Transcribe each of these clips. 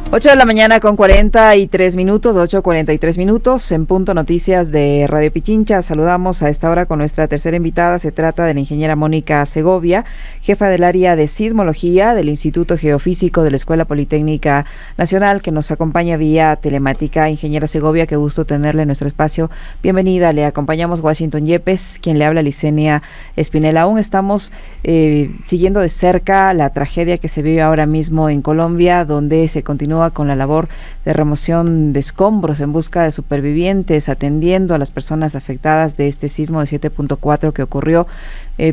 8 de la mañana con 43 minutos, 8:43 minutos, en punto noticias de Radio Pichincha. Saludamos a esta hora con nuestra tercera invitada. Se trata de la ingeniera Mónica Segovia, jefa del área de sismología del Instituto Geofísico de la Escuela Politécnica Nacional, que nos acompaña vía telemática. Ingeniera Segovia, qué gusto tenerle en nuestro espacio. Bienvenida, le acompañamos Washington Yepes, quien le habla Licenia Espinel. Aún estamos siguiendo de cerca la tragedia que se vive ahora mismo en Colombia, donde se continúa con la labor de remoción de escombros en busca de supervivientes, atendiendo a las personas afectadas de este sismo de 7.4 que ocurrió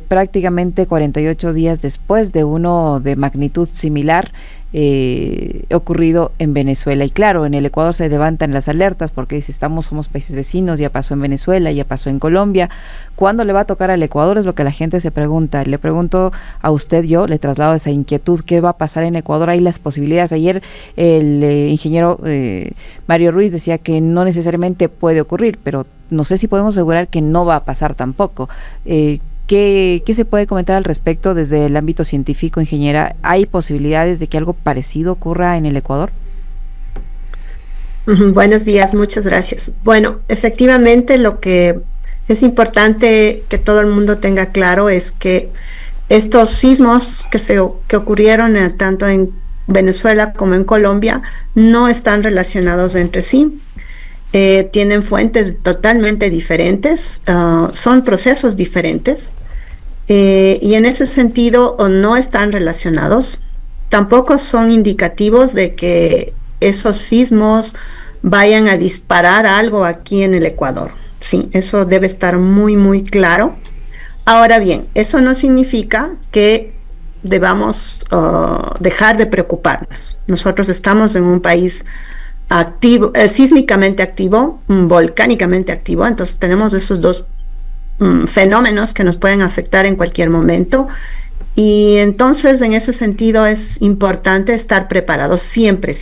prácticamente 48 días después de uno de magnitud similar ocurrido en Venezuela. Y claro, en el Ecuador se levantan las alertas porque si somos países vecinos, ya pasó en Venezuela, ya pasó en Colombia. ¿Cuándo le va a tocar al Ecuador? Es lo que la gente se pregunta. Le pregunto a usted, yo le traslado esa inquietud. ¿Qué va a pasar en Ecuador? Hay las posibilidades. Ayer el ingeniero Mario Ruiz decía que no necesariamente puede ocurrir, pero no sé si podemos asegurar que no va a pasar tampoco. ¿Qué se puede comentar al respecto desde el ámbito científico, ingeniera? ¿Hay posibilidades de que algo parecido ocurra en el Ecuador? Buenos días, muchas gracias. Bueno, efectivamente lo que es importante que todo el mundo tenga claro es que estos sismos que ocurrieron tanto en Venezuela como en Colombia no están relacionados entre sí. Tienen fuentes totalmente diferentes, son procesos diferentes y en ese sentido no están relacionados. Tampoco son indicativos de que esos sismos vayan a disparar algo aquí en el Ecuador. Sí, eso debe estar muy, muy claro. Ahora bien, eso no significa que debamos dejar de preocuparnos. Nosotros estamos en un país activo, sísmicamente activo, volcánicamente activo, entonces tenemos esos dos fenómenos que nos pueden afectar en cualquier momento y entonces en ese sentido es importante estar preparados siempre.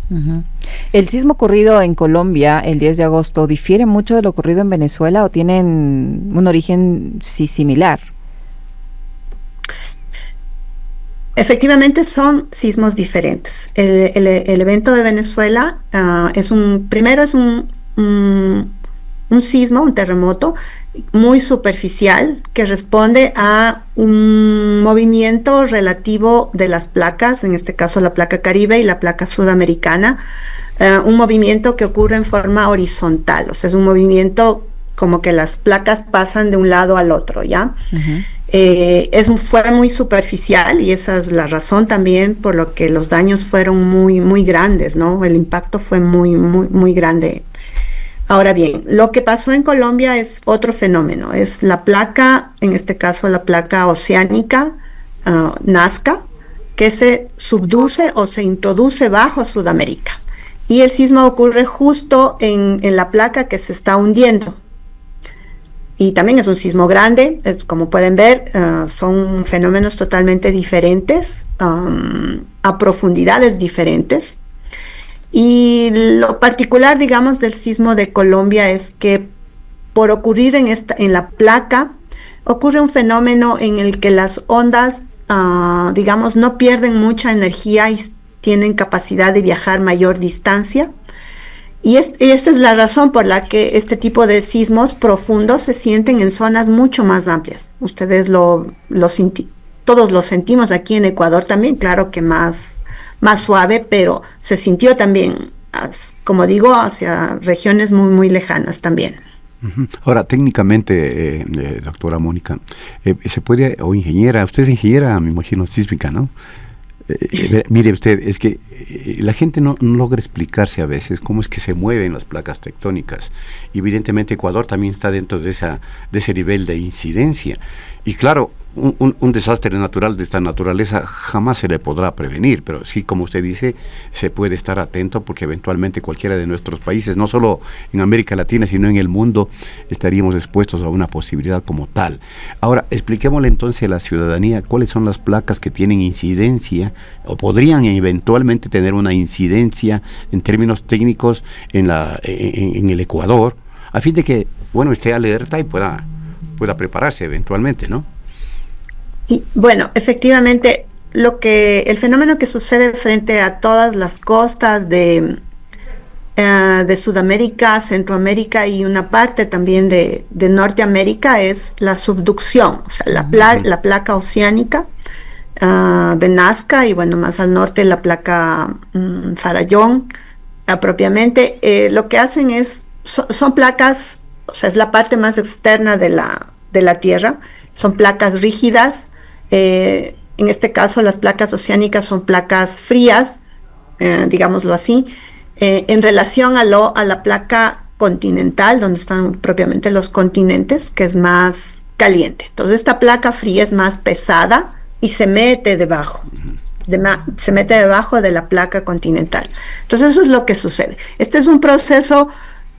Uh-huh. ¿El sismo ocurrido en Colombia el 10 de agosto difiere mucho de lo ocurrido en Venezuela o tienen un origen similar? Efectivamente son sismos diferentes. El evento de Venezuela es un sismo, un terremoto muy superficial que responde a un movimiento relativo de las placas, en este caso la placa Caribe y la placa sudamericana, un movimiento que ocurre en forma horizontal, o sea, es un movimiento como que las placas pasan de un lado al otro, ¿ya? Uh-huh. Fue muy superficial y esa es la razón también por lo que los daños fueron muy, muy grandes, ¿no? El impacto fue muy, muy, muy grande. Ahora bien, lo que pasó en Colombia es otro fenómeno, es la placa, en este caso la placa oceánica, Nazca, que se subduce o se introduce bajo Sudamérica. Y el sismo ocurre justo en la placa que se está hundiendo. Y también es un sismo grande, como pueden ver, son fenómenos totalmente diferentes, a profundidades diferentes. Y lo particular, digamos, del sismo de Colombia es que por ocurrir en la placa, ocurre un fenómeno en el que las ondas, digamos, no pierden mucha energía y tienen capacidad de viajar mayor distancia. Y esta es la razón por la que este tipo de sismos profundos se sienten en zonas mucho más amplias. Ustedes todos lo sentimos aquí en Ecuador también, claro que más suave, pero se sintió también, como digo, hacia regiones muy, muy lejanas también. Ahora, técnicamente, doctora Mónica, se puede, o ingeniera, usted es ingeniera, me imagino, sísmica, ¿no? Mire usted, es que la gente no logra explicarse a veces cómo es que se mueven las placas tectónicas. Evidentemente Ecuador también está dentro de ese nivel de incidencia. Y claro, un desastre natural de esta naturaleza jamás se le podrá prevenir, pero sí, como usted dice, se puede estar atento porque eventualmente cualquiera de nuestros países, no solo en América Latina, sino en el mundo, estaríamos expuestos a una posibilidad como tal. Ahora, expliquémosle entonces a la ciudadanía cuáles son las placas que tienen incidencia o podrían eventualmente tener una incidencia en términos técnicos en el Ecuador, a fin de que, bueno, esté alerta y pueda prepararse eventualmente, ¿no? Y, bueno, efectivamente, el fenómeno que sucede frente a todas las costas de Sudamérica, Centroamérica y una parte también de Norteamérica es la subducción, o sea, la placa oceánica de Nazca y bueno, más al norte la placa Farallón propiamente. Lo que hacen son placas, o sea, es la parte más externa de la Tierra, son placas rígidas. En este caso las placas oceánicas son placas frías, digámoslo así, en relación a la placa continental, donde están propiamente los continentes, que es más caliente. Entonces esta placa fría es más pesada y se mete debajo. Se mete debajo de la placa continental. Entonces eso es lo que sucede. Este es un proceso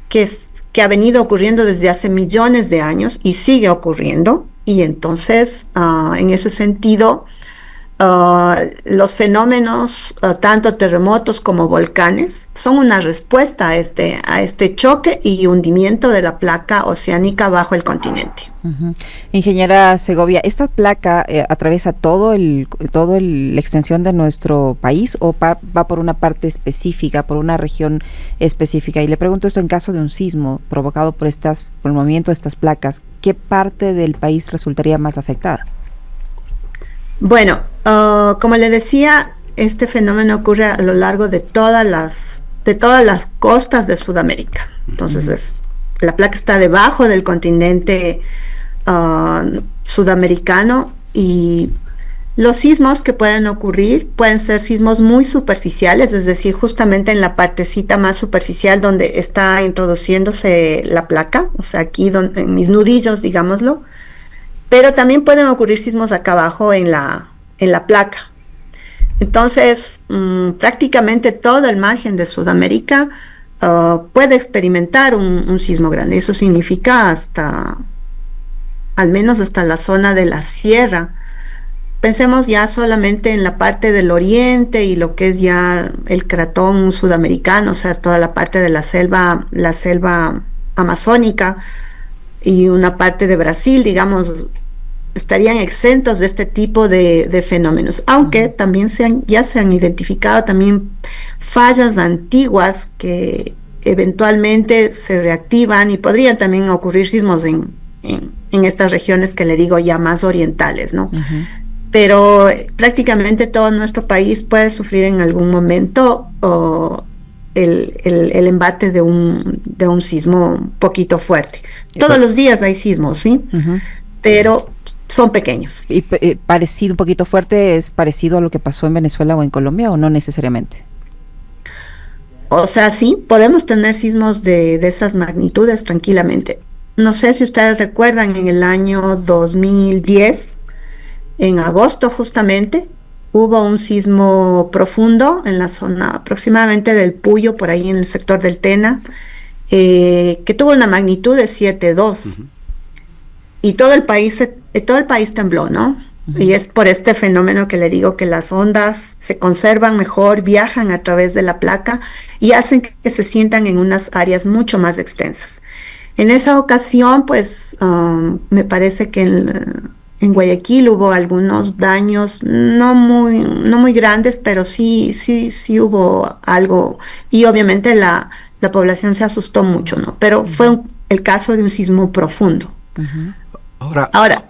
que ha venido ocurriendo desde hace millones de años y sigue ocurriendo, y entonces en ese sentido los fenómenos, tanto terremotos como volcanes, son una respuesta a este choque y hundimiento de la placa oceánica bajo el continente. Ingeniera Segovia, ¿esta placa atraviesa la extensión de nuestro país o va por una parte específica, por una región específica? Y le pregunto esto en caso de un sismo provocado por el movimiento de estas placas, ¿qué parte del país resultaría más afectada? Bueno, como le decía, este fenómeno ocurre a lo largo de todas las costas de Sudamérica. Entonces, la placa está debajo del continente sudamericano, y los sismos que pueden ocurrir pueden ser sismos muy superficiales, es decir, justamente en la partecita más superficial donde está introduciéndose la placa, o sea, aquí en mis nudillos, digámoslo. Pero también pueden ocurrir sismos acá abajo en la placa. Entonces, prácticamente todo el margen de Sudamérica puede experimentar un sismo grande. Eso significa al menos hasta la zona de la sierra. Pensemos ya solamente en la parte del oriente y lo que es ya el cratón sudamericano, o sea, toda la parte de la selva amazónica, y una parte de Brasil, digamos, estarían exentos de este tipo de fenómenos, aunque también ya se han identificado también fallas antiguas que eventualmente se reactivan y podrían también ocurrir sismos en estas regiones que le digo ya más orientales, ¿no? Pero prácticamente todo nuestro país puede sufrir en algún momento el embate de un sismo un poquito fuerte. Todos los días hay sismos, ¿sí? Pero son pequeños. ¿Y parecido, un poquito fuerte, es parecido a lo que pasó en Venezuela o en Colombia, o no necesariamente? O sea, sí, podemos tener sismos de esas magnitudes tranquilamente. No sé si ustedes recuerdan, en el año 2010, en agosto justamente, hubo un sismo profundo en la zona aproximadamente del Puyo, por ahí en el sector del Tena, que tuvo una magnitud de 7.2. Y todo el país tembló, ¿no? Y es por este fenómeno que le digo, que las ondas se conservan mejor, viajan a través de la placa y hacen que se sientan en unas áreas mucho más extensas. En esa ocasión, pues, me parece que en Guayaquil hubo algunos daños, no muy grandes, pero sí hubo algo, y obviamente la población se asustó mucho, ¿no? Pero fue el caso de un sismo profundo. Ahora,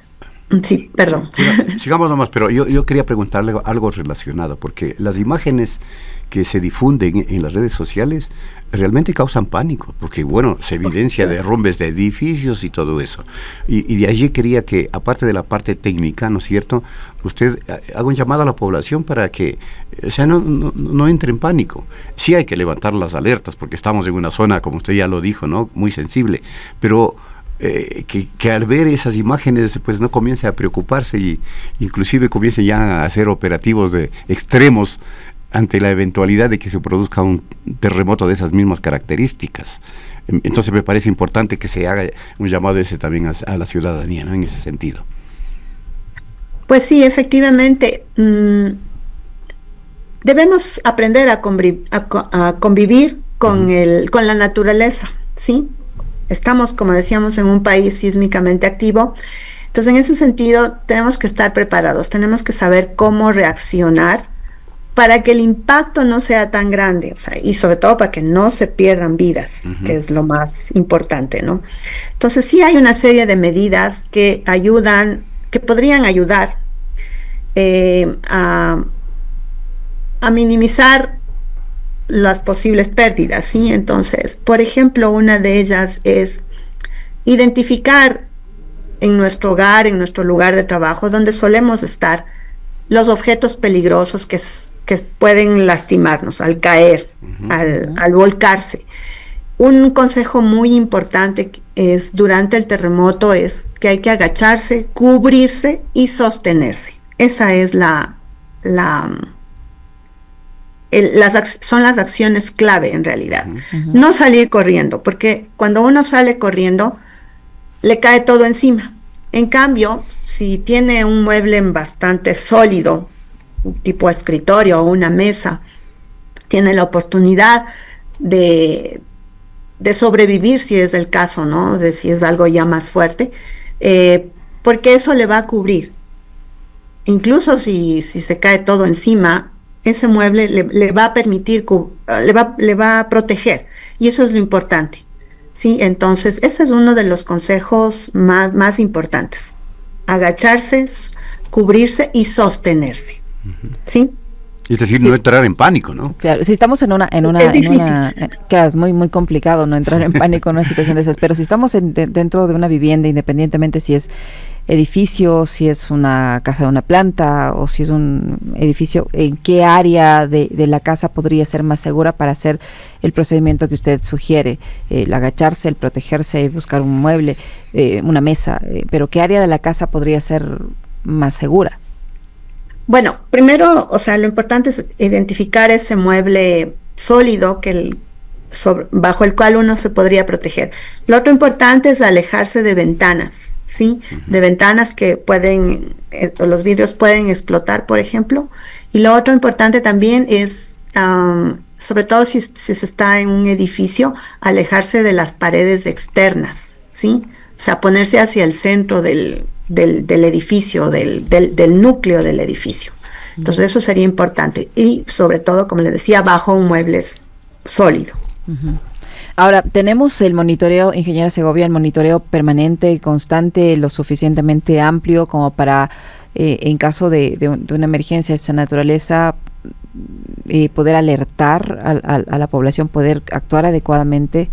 sí, perdón. Sigamos nomás, pero yo quería preguntarle algo relacionado, porque las imágenes que se difunden en las redes sociales realmente causan pánico, porque bueno, se evidencia derrumbes de edificios y todo eso. Y de allí quería que, aparte de la parte técnica, ¿no es cierto?, usted haga un llamado a la población para que, o sea, no entre en pánico. Sí hay que levantar las alertas, porque estamos en una zona, como usted ya lo dijo, ¿no?, muy sensible, pero que al ver esas imágenes pues no comience a preocuparse y inclusive comience ya a hacer operativos de extremos ante la eventualidad de que se produzca un terremoto de esas mismas características. Entonces me parece importante que se haga un llamado ese también a la ciudadanía, ¿no?, en ese sentido. Pues sí, efectivamente, debemos aprender a convivir con la naturaleza, ¿sí? Estamos, como decíamos, en un país sísmicamente activo. Entonces, en ese sentido, tenemos que estar preparados, tenemos que saber cómo reaccionar para que el impacto no sea tan grande, o sea, y sobre todo para que no se pierdan vidas, que es lo más importante, ¿no? Entonces, sí hay una serie de medidas que ayudan, que podrían ayudar a minimizar las posibles pérdidas, ¿sí? Entonces, por ejemplo, una de ellas es identificar en nuestro hogar, en nuestro lugar de trabajo, donde solemos estar, los objetos peligrosos que pueden lastimarnos al caer, al volcarse. Un consejo muy importante es durante el terremoto es que hay que agacharse, cubrirse y sostenerse. Esa es son las acciones clave en realidad. No salir corriendo, porque cuando uno sale corriendo, le cae todo encima. En cambio, si tiene un mueble bastante sólido, tipo escritorio o una mesa, tiene la oportunidad de sobrevivir si es el caso, ¿no? De si es algo ya más fuerte, porque eso le va a cubrir. Incluso si se cae todo encima, ese mueble le va a permitir, le va a proteger, y eso es lo importante, ¿sí? Entonces, ese es uno de los consejos más importantes: agacharse, cubrirse y sostenerse, ¿sí? Es decir, Sí. no entrar en pánico, ¿no? Claro, si estamos Es difícil. claro, es muy complicado no entrar en pánico en una situación de esas, pero si estamos dentro de una vivienda, independientemente si es edificio, si es una casa de una planta o si es un edificio, ¿en qué área de la casa podría ser más segura para hacer el procedimiento que usted sugiere? El agacharse, el protegerse, buscar un mueble, una mesa, pero ¿qué área de la casa podría ser más segura? Bueno, primero, o sea, lo importante es identificar ese mueble sólido bajo el cual uno se podría proteger. Lo otro importante es alejarse de ventanas, ¿sí? De ventanas que los vidrios pueden explotar, por ejemplo. Y lo otro importante también es, sobre todo si se está en un edificio, alejarse de las paredes externas, ¿sí? O sea, ponerse hacia el centro del edificio, del núcleo del edificio. Entonces eso sería importante, y sobre todo, como les decía, bajo un mueble sólido. Ahora, tenemos el monitoreo, ingeniera Segovia, el monitoreo permanente y constante, lo suficientemente amplio como para, en caso de una emergencia de esta naturaleza, poder alertar a la población, poder actuar adecuadamente.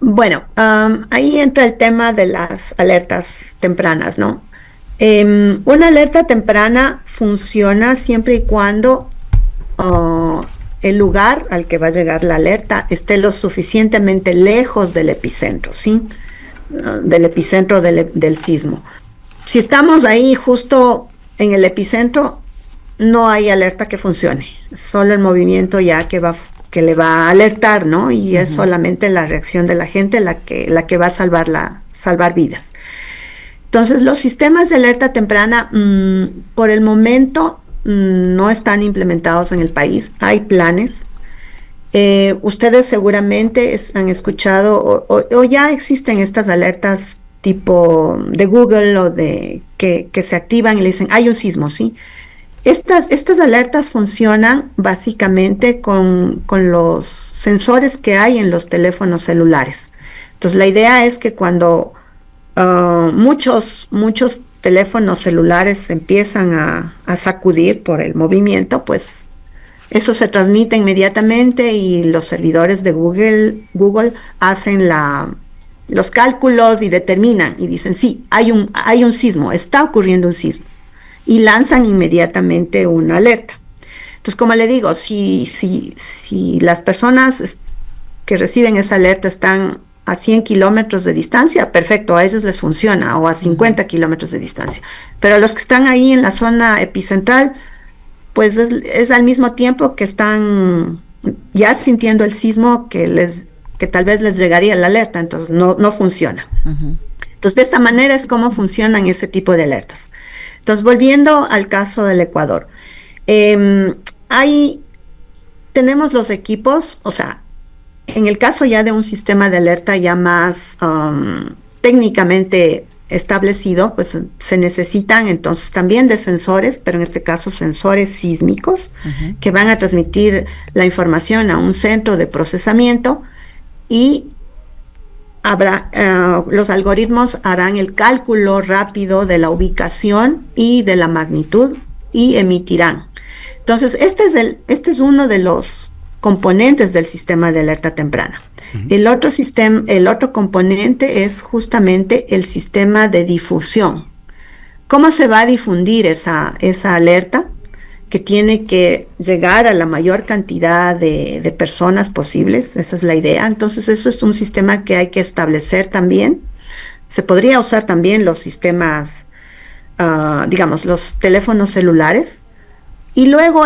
Bueno, ahí entra el tema de las alertas tempranas, ¿no? Una alerta temprana funciona siempre y cuando el lugar al que va a llegar la alerta esté lo suficientemente lejos del epicentro, ¿sí? Del epicentro del sismo. Si estamos ahí justo en el epicentro, no hay alerta que funcione, solo el movimiento ya que le va a alertar, ¿no? Y es solamente la reacción de la gente la que va a salvar vidas. Entonces, los sistemas de alerta temprana, por el momento, no están implementados en el país. Hay planes. Ustedes seguramente han escuchado o ya existen estas alertas tipo de Google o que se activan y le dicen, hay un sismo, ¿sí? Estas alertas funcionan básicamente con los sensores que hay en los teléfonos celulares. Entonces, la idea es que cuando muchos teléfonos celulares empiezan a sacudir por el movimiento, pues eso se transmite inmediatamente y los servidores de Google hacen los cálculos y determinan y dicen, sí, hay un sismo, está ocurriendo un sismo, y lanzan inmediatamente una alerta. Entonces, como le digo, si las personas que reciben esa alerta están a 100 kilómetros de distancia, perfecto, a ellos les funciona, o a 50 kilómetros de distancia. Pero a los que están ahí en la zona epicentral, pues es al mismo tiempo que están ya sintiendo el sismo que tal vez les llegaría la alerta, entonces no funciona. Entonces, de esta manera es como funcionan ese tipo de alertas. Entonces, volviendo al caso del Ecuador, ahí tenemos los equipos, o sea, en el caso ya de un sistema de alerta ya más técnicamente establecido, pues se necesitan entonces también de sensores, pero en este caso sensores sísmicos, que van a transmitir la información a un centro de procesamiento y los algoritmos harán el cálculo rápido de la ubicación y de la magnitud y emitirán. Entonces, este es uno de los componentes del sistema de alerta temprana. El otro componente es justamente el sistema de difusión. ¿Cómo se va a difundir esa alerta? Que tiene que llegar a la mayor cantidad de personas posibles, esa es la idea. Entonces eso es un sistema que hay que establecer también. Se podría usar también los sistemas, digamos, los teléfonos celulares. Y luego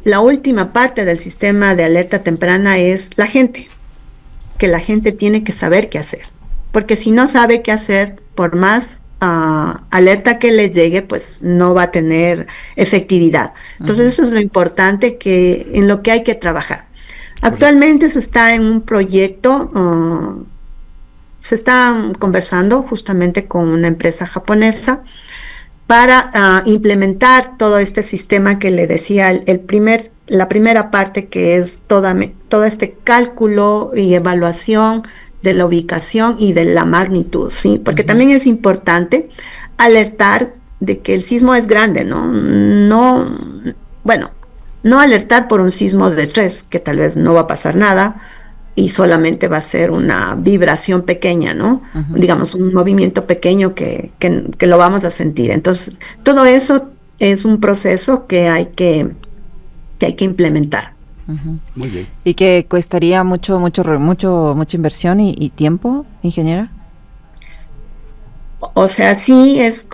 la última parte del sistema de alerta temprana es la gente, que la gente tiene que saber qué hacer, porque si no sabe qué hacer, por más alerta que le llegue, pues no va a tener efectividad. Entonces eso es lo importante en lo que hay que trabajar. Actualmente se está en un proyecto, se está conversando justamente con una empresa japonesa para implementar todo este sistema que le decía, la primera parte, que es todo este cálculo y evaluación de la ubicación y de la magnitud, ¿sí? Porque también es importante alertar de que el sismo es grande, ¿no? No alertar por un sismo de 3, que tal vez no va a pasar nada y solamente va a ser una vibración pequeña, ¿no? Digamos, un movimiento pequeño que lo vamos a sentir. Entonces, todo eso es un proceso que hay que implementar. Muy bien. ¿Y que costaría mucha inversión y tiempo, ingeniera? O sea, sé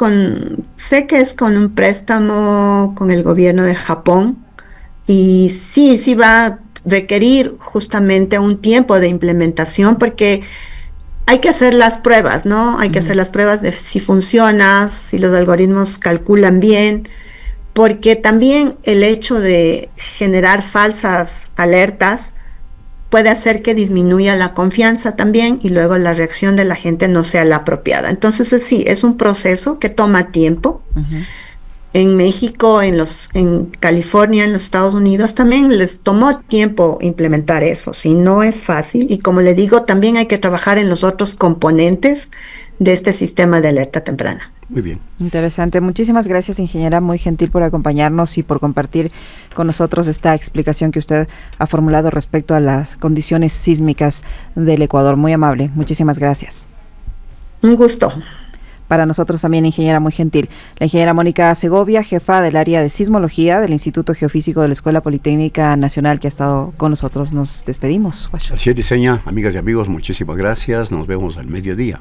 que es con un préstamo con el gobierno de Japón, y sí va a requerir justamente un tiempo de implementación, porque hay que hacer las pruebas, ¿no? Hay que hacer las pruebas de si funciona, si los algoritmos calculan bien, porque también el hecho de generar falsas alertas puede hacer que disminuya la confianza también, y luego la reacción de la gente no sea la apropiada. Entonces sí, es un proceso que toma tiempo. En México, en California, en los Estados Unidos, también les tomó tiempo implementar eso. Sí, no es fácil, y como le digo, también hay que trabajar en los otros componentes de este sistema de alerta temprana. Muy bien. Interesante. Muchísimas gracias, ingeniera, muy gentil por acompañarnos y por compartir con nosotros esta explicación que usted ha formulado respecto a las condiciones sísmicas del Ecuador. Muy amable. Muchísimas gracias. Un gusto. Para nosotros también, ingeniera, muy gentil. La ingeniera Mónica Segovia, jefa del área de sismología del Instituto Geofísico de la Escuela Politécnica Nacional, que ha estado con nosotros. Nos despedimos. Así es, Diseña. Amigas y amigos, muchísimas gracias. Nos vemos al mediodía.